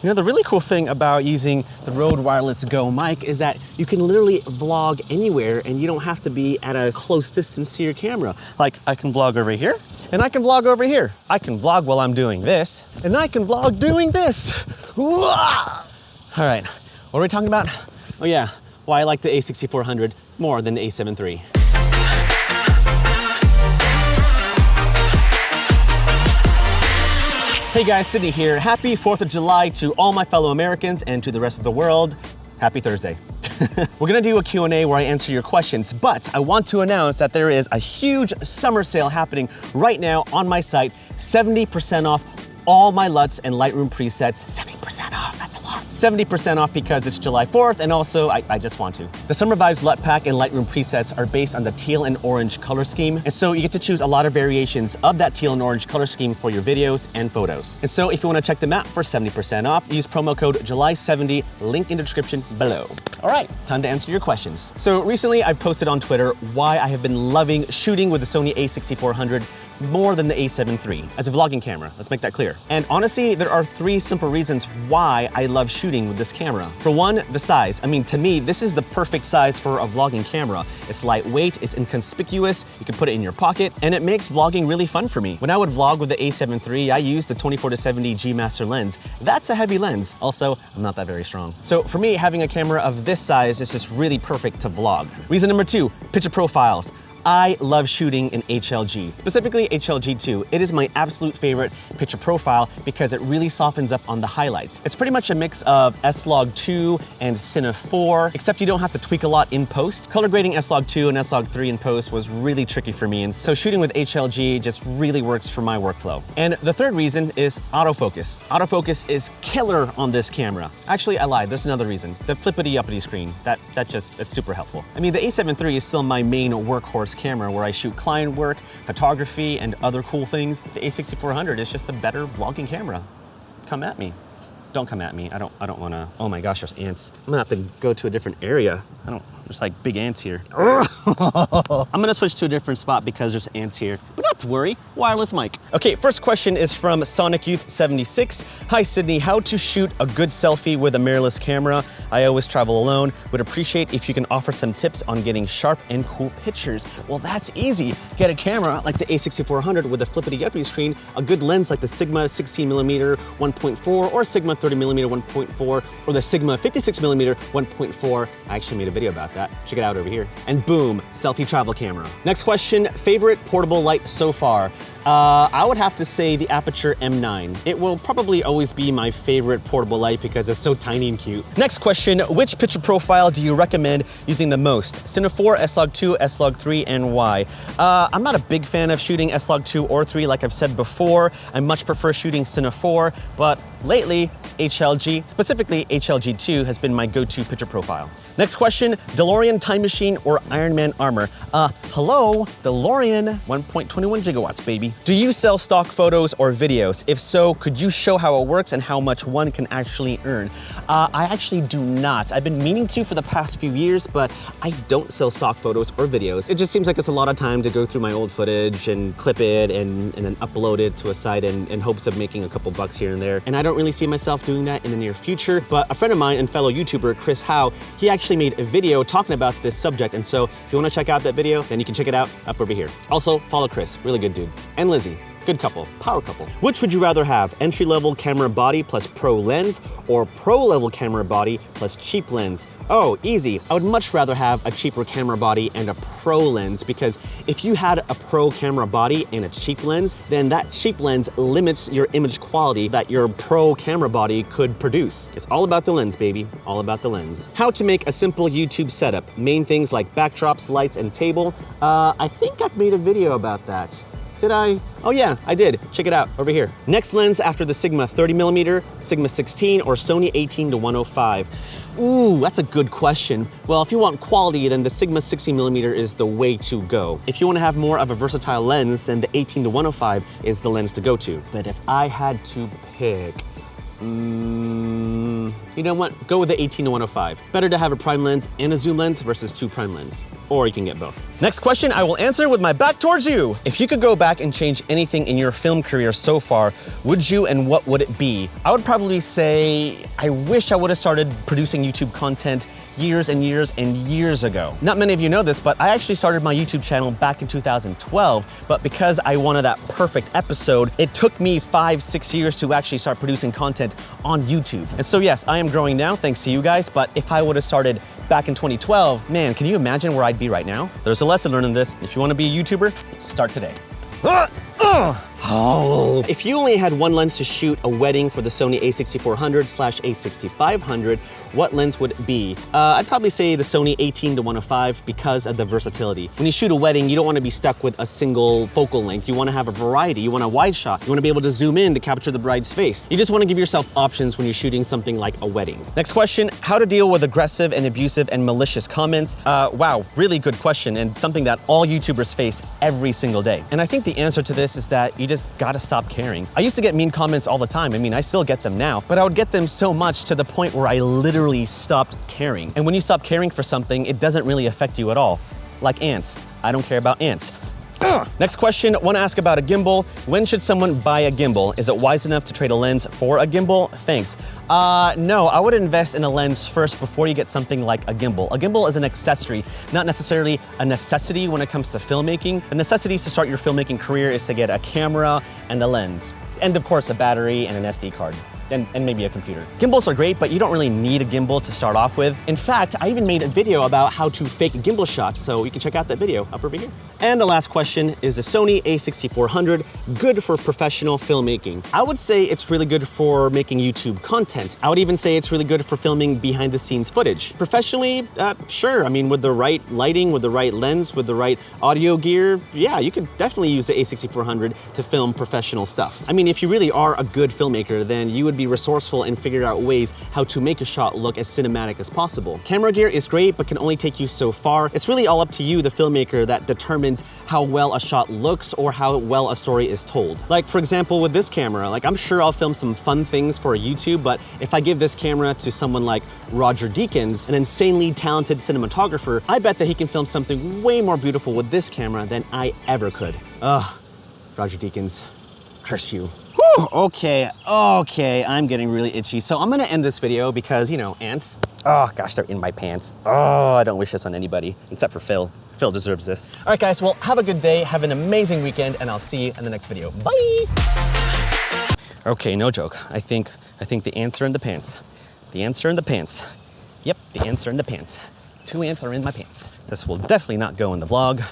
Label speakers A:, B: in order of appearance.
A: You know, the really cool thing about using the Rode Wireless Go mic is that you can literally vlog anywhere and you don't have to be at a close distance to your camera. Like, I can vlog over here and I can vlog over here. I can vlog while I'm doing this and I can vlog doing this. All right, what are we talking about? Oh yeah, why I like the A6400 more than the A7 III. Hey guys, Sydney here. Happy 4th of July to all my fellow Americans and to the rest of the world. Happy Thursday. We're gonna do a Q&A where I answer your questions, but I want to announce that there is a huge summer sale happening right now on my site. 70% off all my LUTs and Lightroom presets. 70% off, that's a lot. 70% off because it's July 4th, and also I just want to. The Summer Vibes LUT Pack and Lightroom presets are based on the teal and orange color scheme, and so you get to choose a lot of variations of that teal and orange color scheme for your videos and photos. And so if you wanna check them out for 70% off, use promo code July70, link in the description below. All right, time to answer your questions. So recently I've posted on Twitter why I have been loving shooting with the Sony a6400 more than the a7 III as a vlogging camera. Let's make that clear. And honestly, there are 3 simple reasons why I love shooting with this camera. For one, the size. I mean, to me, this is the perfect size for a vlogging camera. It's lightweight, it's inconspicuous, you can put it in your pocket, and it makes vlogging really fun for me. When I would vlog with the a7 III, I used the 24-70 G Master lens. That's a heavy lens. Also, I'm not that very strong. So for me, having a camera of this size is just really perfect to vlog. Reason number 2, picture profiles. I love shooting in HLG, specifically HLG2. It is my absolute favorite picture profile because it really softens up on the highlights. It's pretty much a mix of S-Log2 and Cine 4, except you don't have to tweak a lot in post. Color grading S-Log2 and S-Log3 in post was really tricky for me, and so shooting with HLG just really works for my workflow. And the third reason is autofocus. Autofocus is killer on this camera. Actually, I lied, there's another reason. The flippity-uppity screen, it's super helpful. I mean, the a7 III is still my main workhorse camera where I shoot client work, photography, and other cool things. The a6400 is just a better vlogging camera. Come at me. Don't come at me. I don't wanna. Oh my gosh, there's ants. I'm gonna have to go to a different area. There's like big ants here. I'm gonna switch to a different spot because there's ants here. But not to worry, wireless mic. Okay, first question is from Sonic Youth 76. Hi Sydney, how to shoot a good selfie with a mirrorless camera? I always travel alone. Would appreciate if you can offer some tips on getting sharp and cool pictures. Well, that's easy. Get a camera like the a6400 with a flippity-uppity screen, a good lens like the Sigma 16mm 1.4 or Sigma 30mm 1.4 or the Sigma 56mm 1.4. I actually made a video about that. Check it out over here. And boom, selfie travel camera. Next question, favorite portable light so far? I would have to say the Aputure M9. It will probably always be my favorite portable light because it's so tiny and cute. Next question, which picture profile do you recommend using the most? Cine 4, S-Log2, S-Log3, and why? I'm not a big fan of shooting S-Log2 or 3 like I've said before. I much prefer shooting Cine 4, but lately, HLG, specifically HLG2, has been my go-to picture profile. Next question, DeLorean Time Machine or Iron Man armor? Hello, DeLorean, 1.21 gigawatts, baby. Do you sell stock photos or videos? If so, could you show how it works and how much one can actually earn? I actually do not. I've been meaning to for the past few years, but I don't sell stock photos or videos. It just seems like it's a lot of time to go through my old footage and clip it and then upload it to a site in hopes of making a couple bucks here and there. And I don't really see myself doing that in the near future, but a friend of mine and fellow YouTuber, Chris Howe, he actually made a video talking about this subject, and so if you want to check out that video, then you can check it out up over here. Also, follow Chris, really good dude. And Lizzie, good couple, power couple. Which would you rather have, entry-level camera body plus pro lens, or pro-level camera body plus cheap lens? Oh, easy. I would much rather have a cheaper camera body and a pro lens, because if you had a pro camera body and a cheap lens, then that cheap lens limits your image quality that your pro camera body could produce. It's all about the lens, baby. All about the lens. How to make a simple YouTube setup. Main things like backdrops, lights, and table. I think I've made a video about that. Did I? Oh yeah, I did. Check it out over here. Next lens after the Sigma 30mm, Sigma 16, or Sony 18-105. Ooh, that's a good question. Well, if you want quality, then the Sigma 16mm is the way to go. If you want to have more of a versatile lens, then the 18-105 is the lens to go to. But if I had to pick, you know what? Go with the 18-105. Better to have a prime lens and a zoom lens versus 2 prime lens. or you can get both. Next question I will answer with my back towards you. If you could go back and change anything in your film career so far, would you, and what would it be? I would probably say I wish I would have started producing YouTube content years and years and years ago. Not many of you know this, but I actually started my YouTube channel back in 2012, but because I wanted that perfect episode, it took me 5-6 years to actually start producing content on YouTube. And so yes, I am growing now thanks to you guys, but if I would have started back in 2012, man, can you imagine where I'd be right now? There's a lesson learned in this. If you want to be a YouTuber, start today. Oh. If you only had one lens to shoot a wedding for the Sony a6400/a6500, what lens would it be? I'd probably say the Sony 18-105 because of the versatility. When you shoot a wedding, you don't want to be stuck with a single focal length. You want to have a variety. You want a wide shot. You want to be able to zoom in to capture the bride's face. You just want to give yourself options when you're shooting something like a wedding. Next question, how to deal with aggressive and abusive and malicious comments? Wow, really good question, and something that all YouTubers face every single day. And I think the answer to this is that you just gotta stop caring. I used to get mean comments all the time. I mean, I still get them now, but I would get them so much to the point where I literally stopped caring. And when you stop caring for something, it doesn't really affect you at all. Like ants. I don't care about ants. Next question, want to ask about a gimbal. When should someone buy a gimbal? Is it wise enough to trade a lens for a gimbal? Thanks. No, I would invest in a lens first before you get something like a gimbal. A gimbal is an accessory, not necessarily a necessity when it comes to filmmaking. The necessities to start your filmmaking career is to get a camera and a lens. And of course, a battery and an SD card. And maybe a computer. Gimbals are great, but you don't really need a gimbal to start off with. In fact, I even made a video about how to fake gimbal shots, so you can check out that video up over here. And the last question, is the Sony a6400 good for professional filmmaking? I would say it's really good for making YouTube content. I would even say it's really good for filming behind the scenes footage. Professionally, sure. I mean, with the right lighting, with the right lens, with the right audio gear, yeah, you could definitely use the a6400 to film professional stuff. I mean, if you really are a good filmmaker, then you would be resourceful and figure out ways how to make a shot look as cinematic as possible. Camera gear is great, but can only take you so far. It's really all up to you, the filmmaker, that determines how well a shot looks or how well a story is told. Like, for example, with this camera, like, I'm sure I'll film some fun things for YouTube, but if I give this camera to someone like Roger Deakins, an insanely talented cinematographer, I bet that he can film something way more beautiful with this camera than I ever could. Ugh, Roger Deakins, curse you. Whew, okay, I'm getting really itchy. So I'm gonna end this video because, you know, ants. Oh gosh, they're in my pants. Oh, I don't wish this on anybody, except for Phil. Phil deserves this. All right, guys, well, have a good day, have an amazing weekend, and I'll see you in the next video. Bye! Okay, no joke. I think the ants are in the pants. The ants are in the pants. Yep, the ants are in the pants. 2 ants are in my pants. This will definitely not go in the vlog.